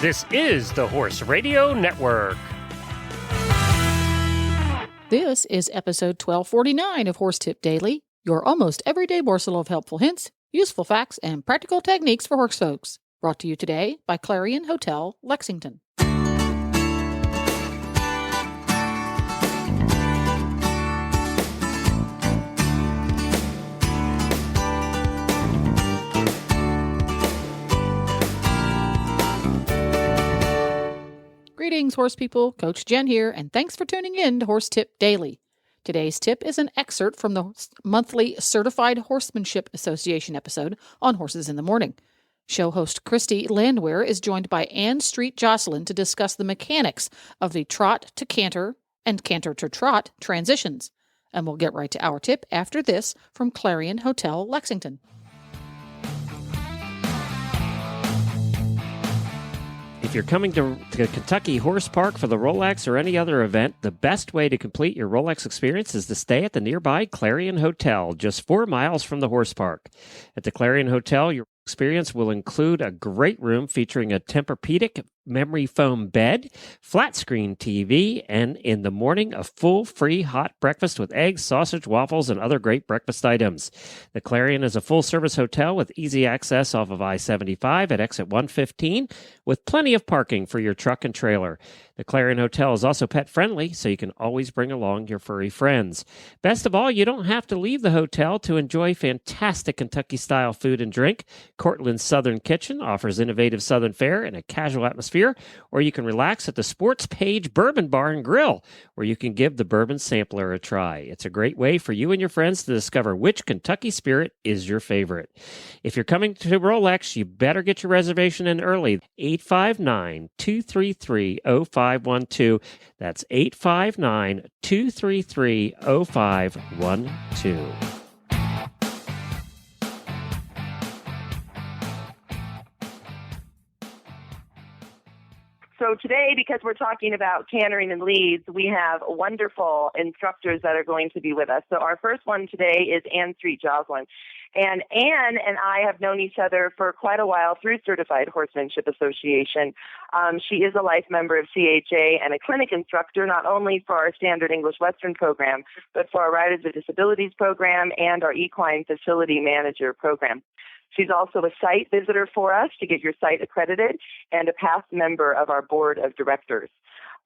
This is the Horse Radio Network. This is episode 1249 of Horse Tip Daily, your almost everyday morsel of helpful hints, useful facts, and practical techniques for horse folks. Brought to you today by Clarion Hotel, Lexington. Greetings, horse people. Coach Jen here, and thanks for tuning in to Horse Tip Daily. Today's tip is an excerpt from the monthly Certified Horsemanship Association episode on Horses in the Morning. Show host Christy Landwehr is joined by Streett-Joslin to discuss the mechanics of the trot to canter and canter to trot transitions. And we'll get right to our tip after this from Clarion Hotel, Lexington. If you're coming to Kentucky Horse Park for the Rolex or any other event, the best way to complete your Rolex experience is to stay at the nearby Clarion Hotel, just 4 miles from the horse park. At the Clarion Hotel, your experience will include a great room featuring a Tempur-Pedic memory foam bed, flat screen TV, and in the morning, a full free hot breakfast with eggs, sausage, waffles, and other great breakfast items. The Clarion is a full-service hotel with easy access off of I-75 at exit 115 with plenty of parking for your truck and trailer. The Clarion Hotel is also pet-friendly, so you can always bring along your furry friends. Best of all, you don't have to leave the hotel to enjoy fantastic Kentucky-style food and drink. Cortland's Southern Kitchen offers innovative Southern fare and a casual atmosphere, or you can relax at the Sports Page Bourbon Bar and Grill, where you can give the bourbon sampler a try. It's a great way for you and your friends to discover which Kentucky spirit is your favorite. If you're coming to Rolex, you better get your reservation in early. 859-233-0512. That's 859-233-0512. So today, because we're talking about cantering and leads, we have wonderful instructors that are going to be with us. So our first one today is Streett-Joslin. And Anne and I have known each other for quite a while through Certified Horsemanship Association. She is a life member of CHA and a clinic instructor, not only for our standard English Western program, but for our Riders with Disabilities program and our Equine Facility Manager program. She's also a site visitor for us to get your site accredited and a past member of our board of directors.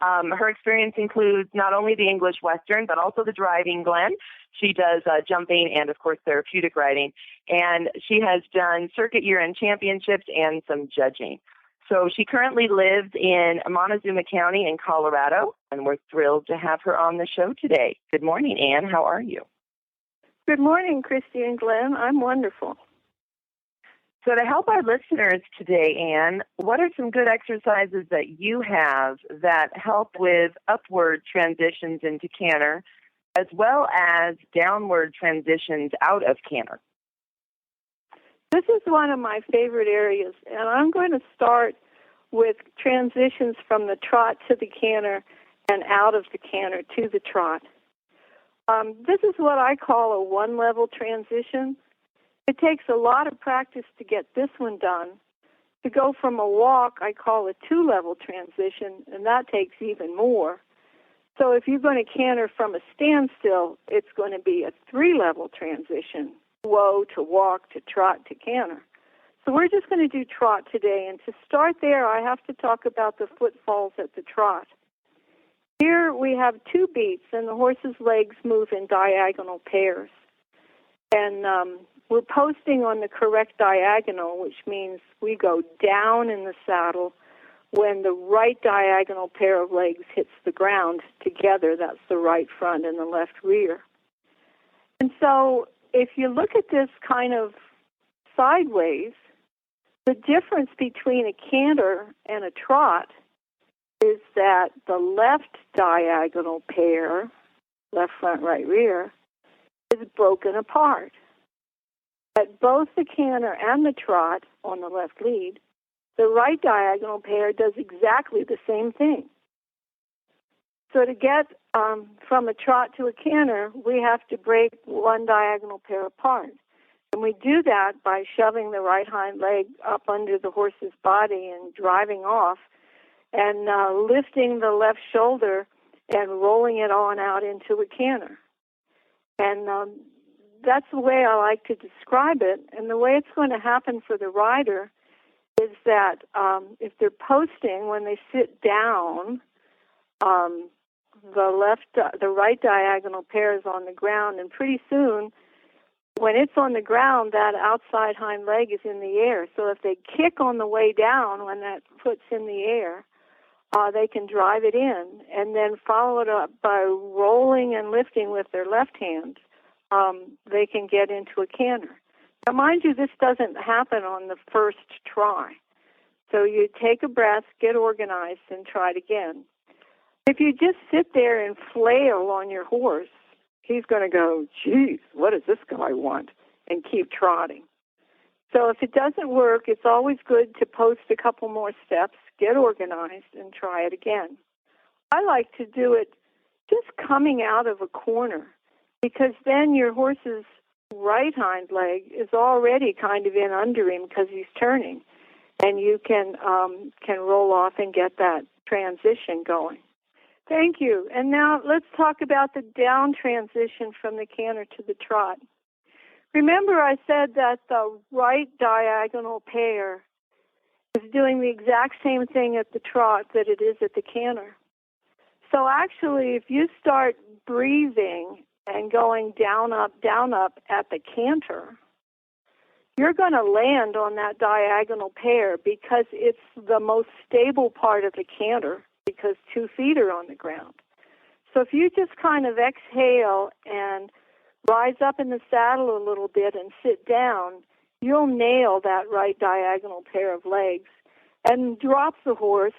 Her experience includes not only the English Western, but also the driving Glen. She does jumping and, of course, therapeutic riding. And she has done circuit year-end championships and some judging. So she currently lives in Montezuma County in Colorado, and we're thrilled to have her on the show today. Good morning, Anne. How are you? Good morning, Christy and Glenn. I'm wonderful. So to help our listeners today, Anne, what are some good exercises that you have that help with upward transitions into canter as well as downward transitions out of canter? This is one of my favorite areas, and I'm going to start with transitions from the trot to the canter and out of the canter to the trot. This is what I call a one-level transition. It takes a lot of practice to get this one done. To go from a walk, I call a two-level transition, and that takes even more. So if you're going to canter from a standstill, it's going to be a three-level transition, whoa to walk to trot to canter. So we're just going to do trot today, and to start there, I have to talk about the footfalls at the trot. Here we have two beats, and the horse's legs move in diagonal pairs. And we're posting on the correct diagonal, which means we go down in the saddle when the right diagonal pair of legs hits the ground together. That's the right front and the left rear. And so if you look at this kind of sideways, the difference between a canter and a trot is that the left diagonal pair, left front, right rear, is broken apart. But both the canter and the trot on the left lead, the right diagonal pair does exactly the same thing. So to get from a trot to a canter, we have to break one diagonal pair apart. And we do that by shoving the right hind leg up under the horse's body and driving off and lifting the left shoulder and rolling it on out into a canter. And that's the way I like to describe it. And the way it's going to happen for the rider is that if they're posting, when they sit down, the right diagonal pair is on the ground, and pretty soon, when it's on the ground, that outside hind leg is in the air. So if they kick on the way down when that foot's in the air, they can drive it in and then follow it up by rolling and lifting with their left hand. They can get into a canter. Now, mind you, this doesn't happen on the first try. So you take a breath, get organized, and try it again. If you just sit there and flail on your horse, he's going to go, geez, what does this guy want? And keep trotting. So if it doesn't work, it's always good to post a couple more steps, get organized, and try it again. I like to do it just coming out of a corner, because then your horse's right hind leg is already kind of in under him because he's turning, and you can roll off and get that transition going. Thank you. And now let's talk about the down transition from the canter to the trot. Remember I said that the right diagonal pair is doing the exact same thing at the trot that it is at the canter. So actually, if you start breathing and going down, up at the canter, you're going to land on that diagonal pair because it's the most stable part of the canter because 2 feet are on the ground. So if you just kind of exhale and rise up in the saddle a little bit and sit down, you'll nail that right diagonal pair of legs and drop the horse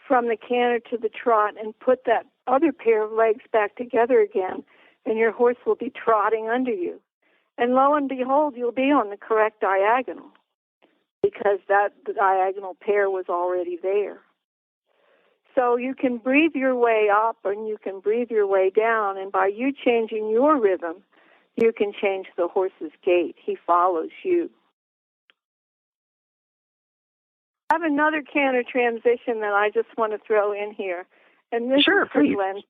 from the canter to the trot and put that other pair of legs back together again, and your horse will be trotting under you. And lo and behold, you'll be on the correct diagonal because that diagonal pair was already there. So you can breathe your way up and you can breathe your way down, and by you changing your rhythm, you can change the horse's gait. He follows you. I have another canter transition that I just want to throw in here. And this Sure, is for Glenn.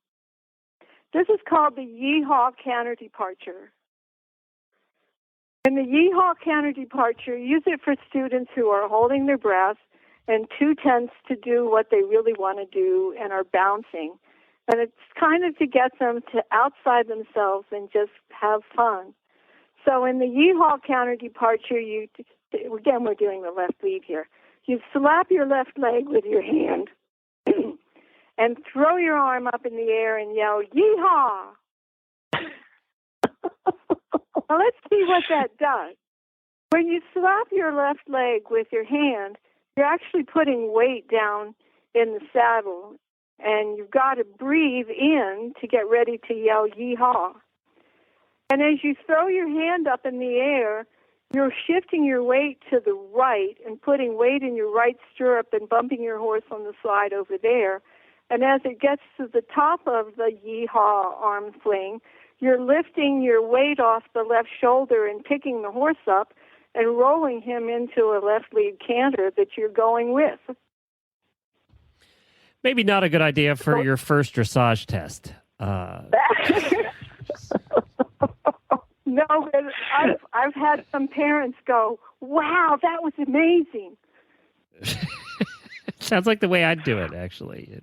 This is called the Yeehaw Canter Departure. In the Yeehaw Canter Departure, use it for students who are holding their breath and 2/10 to do what they really want to do and are bouncing. And it's kind of to get them to outside themselves and just have fun. So in the Yeehaw Canter Departure, again, we're doing the left lead here. You slap your left leg with your hand and throw your arm up in the air and yell, yeehaw! Now let's see what that does. When you slap your left leg with your hand, you're actually putting weight down in the saddle, and you've got to breathe in to get ready to yell yeehaw. And as you throw your hand up in the air, you're shifting your weight to the right and putting weight in your right stirrup and bumping your horse on the side over there. And as it gets to the top of the yeehaw arm fling, you're lifting your weight off the left shoulder and picking the horse up and rolling him into a left lead canter that you're going with. Maybe not a good idea for your first dressage test. No, but I've had some parents go, wow, that was amazing. Sounds like the way I'd do it, actually.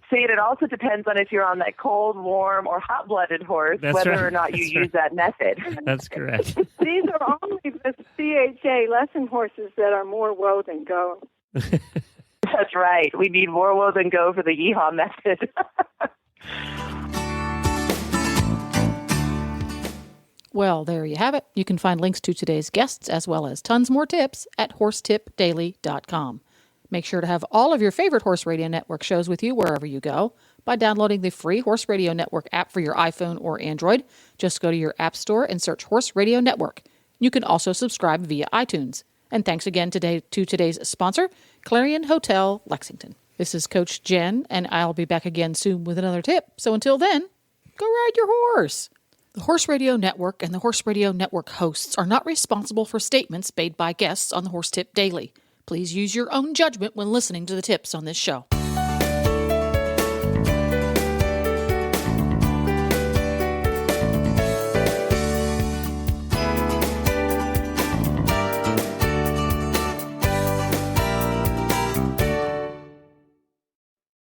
See, it also depends on if you're on that cold, warm, or hot-blooded horse, whether or not you use that method. That's correct. These are only the CHA lesson horses that are more woe than go. That's right. We need more woe than go for the yeehaw method. Well, there you have it. You can find links to today's guests as well as tons more tips at horsetipdaily.com. Make sure to have all of your favorite Horse Radio Network shows with you wherever you go by downloading the free Horse Radio Network app for your iPhone or Android. Just go to your app store and search Horse Radio Network. You can also subscribe via iTunes. And thanks again to today's sponsor, Clarion Hotel, Lexington. This is Coach Jen, and I'll be back again soon with another tip. So until then, go ride your horse. The Horse Radio Network and the Horse Radio Network hosts are not responsible for statements made by guests on the Horse Tip Daily. Please use your own judgment when listening to the tips on this show.